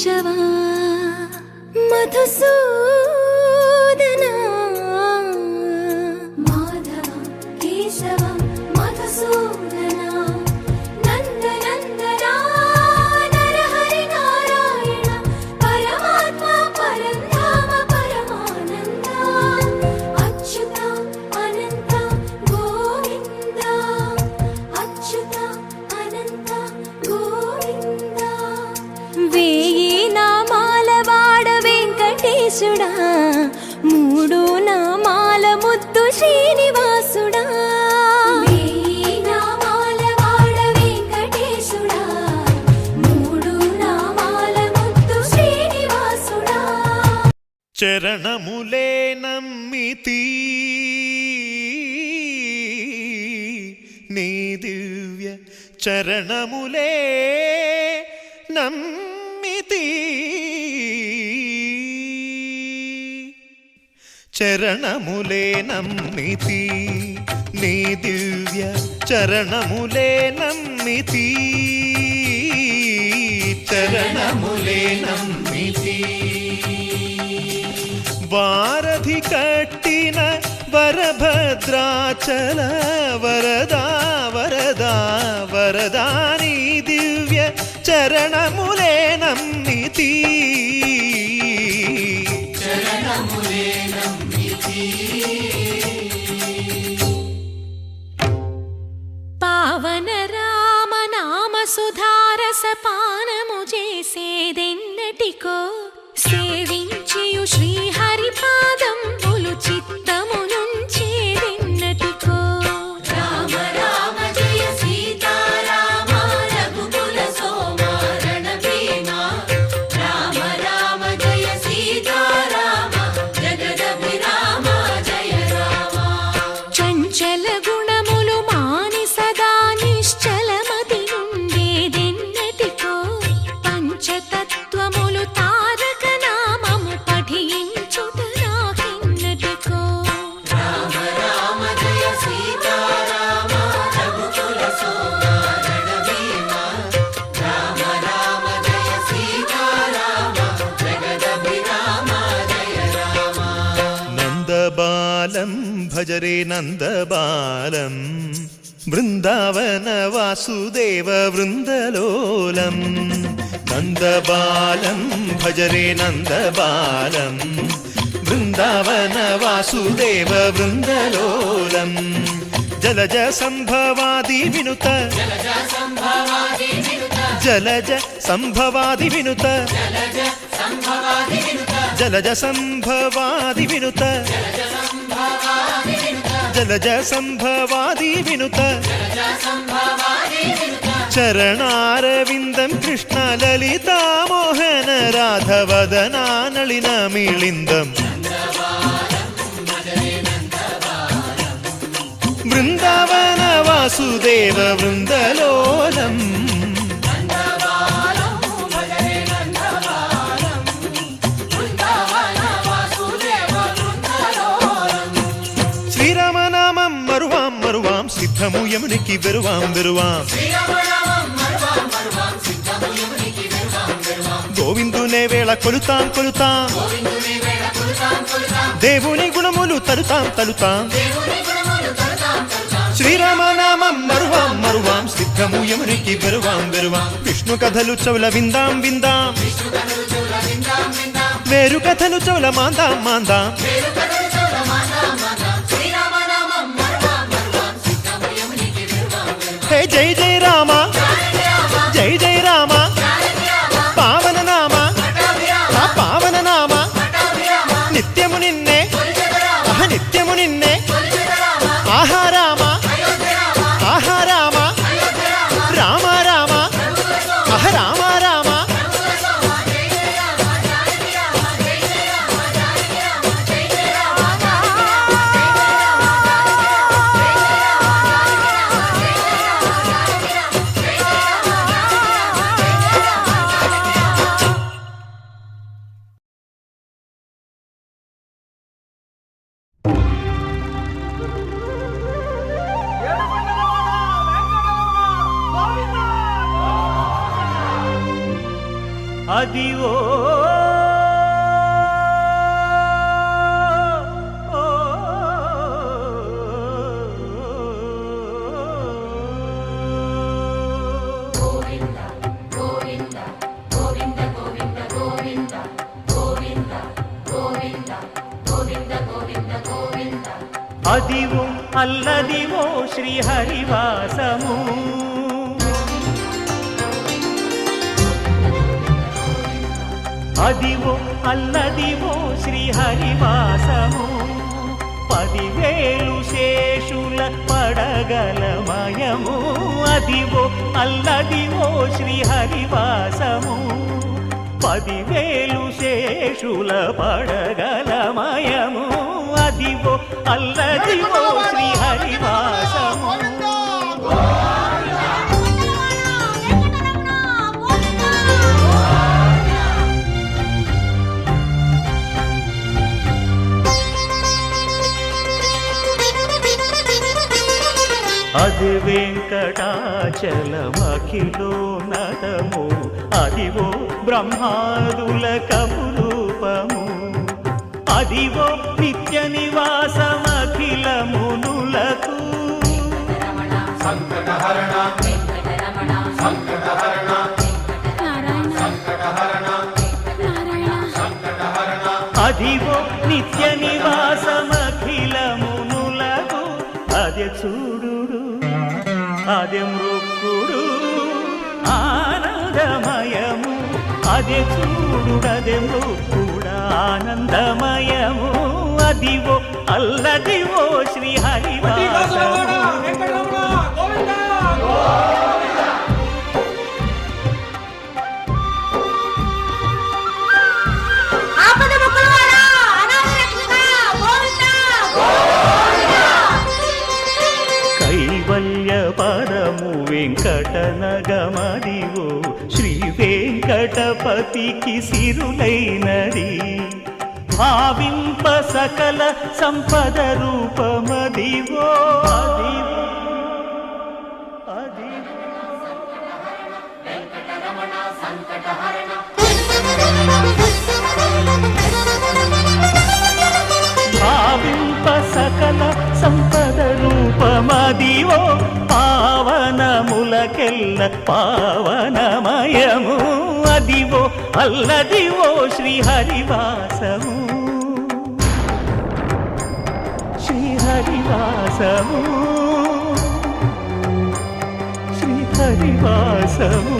కేశవ మధుసూదన మాధవ కేశవ మధుసూదన నందనందన నరహరి నారాయణ పరమాత్మ పరంధామ పరమానంద అచ్యుత అనంత గోవింద అచ్యుత అనంత గోవింద వేయి నామాల వాడ వెంకటేశుడా మూడు నామాల ముద్దు శ్రీనివాసుడా వేయి నామాల వాడ వెంకటేశుడా మూడు నామాల ముద్దు శ్రీనివాసుడా చరణములే నమ్మితి నీ దివ్య చరణములే నమ్మితి చరణములే నమ్మితి నీ దివ్య చరణములే నమ్మితి చరణములే నమ్మితి వారధి కట్టిన వరభద్రాచల వరదా వరదా వరదా నీ దివ్య చరణములే నమ్మితి చరణములే నమ్మితి పావన రామ నామ సుధారస పానము చేసేదెన్నటికో సేవించియు శ్రీహరి పాదంబులు చిత్తము నుంచేదెన్నటికో రామ రామ జయ సీతారామ రఘుకుల సోమ రణభీమ రామ రామ జయ సీతారామ జగదభిరామ జయ రామ చంచల గుణములు మాని సదా నిశ్చలమతి నుండేదెన్నటికో పంచతత్వములు తారక నామము పఠించుట నాకెన్నటికో రామ రామ జయ సీతారామ రఘుకుల సోమ రణభీమ రామ రామ జయ సీతారామ జగదభిరామ జయ రామ నందబాలం భజరే నందబాలం బృందావన వాసుదేవ వృందలోలం నందబాలం భజరే నందబాలం బృందావన వాసుదేవ వృందలోలం జలజ సంభవాది వినుత జలజ సంభవాది వినుత జలజ సంభవాది వినుత జలజ సంభవాది వినుత చరణారవిందం కృష్ణ లలితా మోహన రాధవదనా నళిన మిళిందం బృందావన వాసుదేవ వృందలోలం శ్రీరామనామం మరువాం మరువాం సిద్ధము యమునికి వెరువాం వెరువాం గోవిందునే వేళ కొలుతాం కొలుతాం దేవుని గుణములు తలుతాం తలుతాం శ్రీరామనామం మరువాం మరువాం సిద్ధము యమునికి వెరువాం వెరువాం విష్ణు కథలు చౌల విందాం విందాం వేరు కథలు చౌల మాందాం మాందాం హే జై జై రామ జై జై రామ పావన నామ ఆ పావన నామ నిత్యము నిన్నే నిత్యము నిన్నే ఆహా రామ ఆహా రామ రామ రామ అహ రామ రామ అదివో అదివో అల్లదివో శ్రీహరివాసము అదివో అల్లదివో శ్రీహరివాసము 10,000 శేషుల పడగలమయము అదివో అల్లదివో శ్రీహరివాసము 10,000 శేషుల పడగలమయము అదివో అల్లదివో శ్రీహరివాసము అది వెంకటాచలమఖిలో నటము అదివో బ్రహ్మాదుల కపురూపము అదివో నిత్య నివాసమఖిల మునులకు సంకటహరణ సంకటహరణ సంకటహరణ అదివో నిత్య నివాసమఖిల మునులకు అదే చూడు అదే మృక్కుడు ఆనందమయము అదే చూడు అదే మృక్కుడు ఆనందమయము అదివో అల్లదివో శ్రీహరివాసము కైవల్య పరము వెంకటనగమదివో శ్రీ వెంకటపతికి సిరులైనది భావింప సకల సంపద రూపమదివో అదివో భావింప సకల సంపద రూపమదివో పావనములకెల్ల పావనమయము అదివో అల్లదివో శ్రీహరివాసము శ్రీహరివాసము శ్రీహరివాసము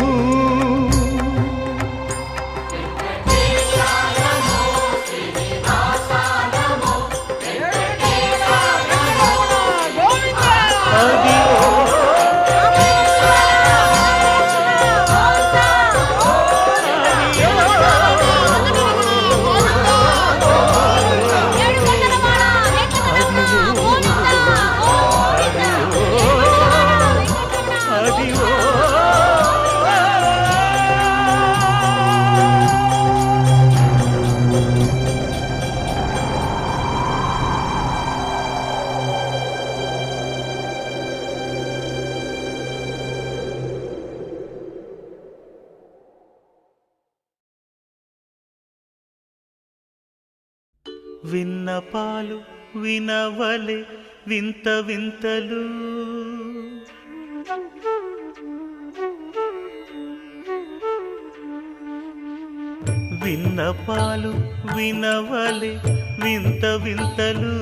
విన్నపాలు వినవలే వింత వింతలు విన్నపాలు వినవలే వింత వింతలు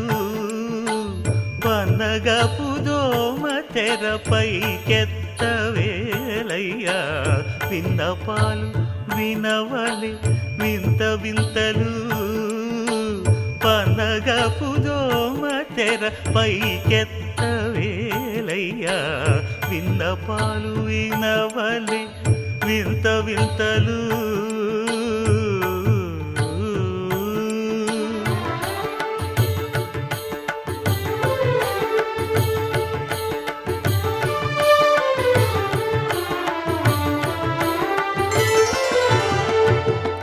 వనగపు దోమ తెరపైకెత్తవేలయ్యా విన్నపాలు వినవలే వింత వింతలు పనగపు దోమ తెర పైకెత్తవేలయ్యా విన్నపాలు వినవలే వింత వింతలు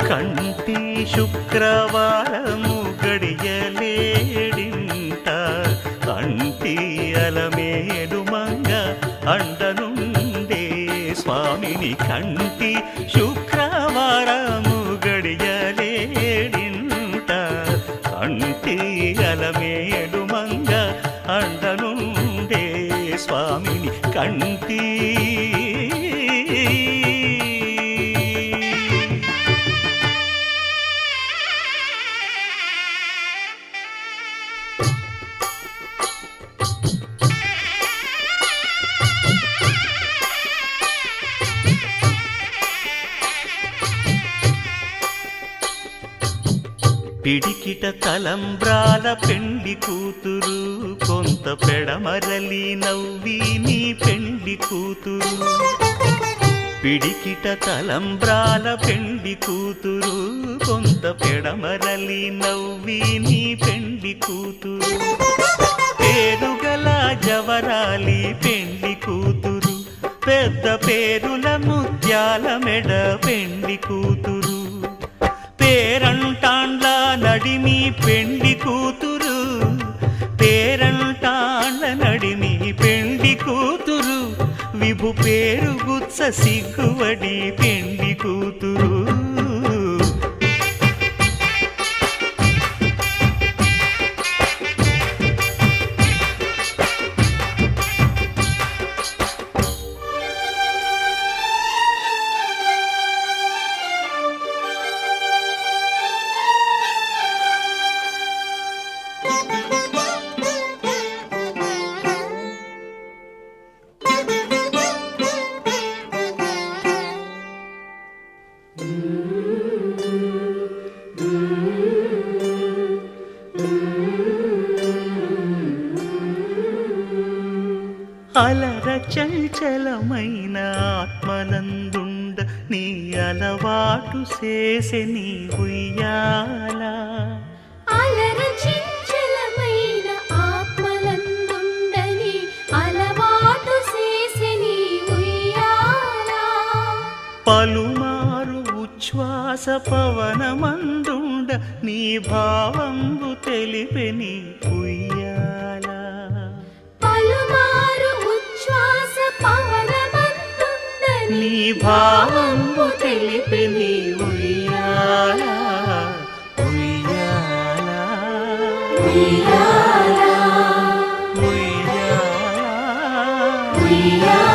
కంటి శుక్రవారము గడియలేడింట కంటి అలమేడు మంగ అండనుండే స్వామిని కంటి శుక్రవారము కంటి పిడికిట తలంబ్రాల పెండి కూతురు కొంత పెడమరలి నవ్వి నీ పెండి కూతురు పిడికిట తలంబ్రాల పెండి కూతురు కొంత పెడమరలి నవ్వి నీ పెండి కూతురు పేరుగల జవరాలి పెండి కూతురు పెద్ద పేరుల ముత్యాల మెడ పెండి కూతురు పేరంటాండ్ల నడిమి పెండి కూతురు పేరంటాండ్ల నడిమి పెండి కూతురు విభు పేరు గుత్స సిగ్గువడి పెండి కూతురు అలర చంచలమైన ఆత్మనందుండ నీ అలవాటు చేసే నీ ఉయ్యాల అలర చంచలమైన ఆత్మలందుండని అలవాటు చేసే నీ ఉయ్యాల పలుమారు ఉచ్ఛ్వాస పవనమందుండ నీ భావంబు తెలిపే నీ ఉయ్యాల పలుమారు ఉచ్ఛ్వాస పవనమందుండని నీ భావంబు తెలిపే నీ ఉయ్యాల ఉయ్యాల ఉయ్యాల ఉయ్యాల ఉయ్యాల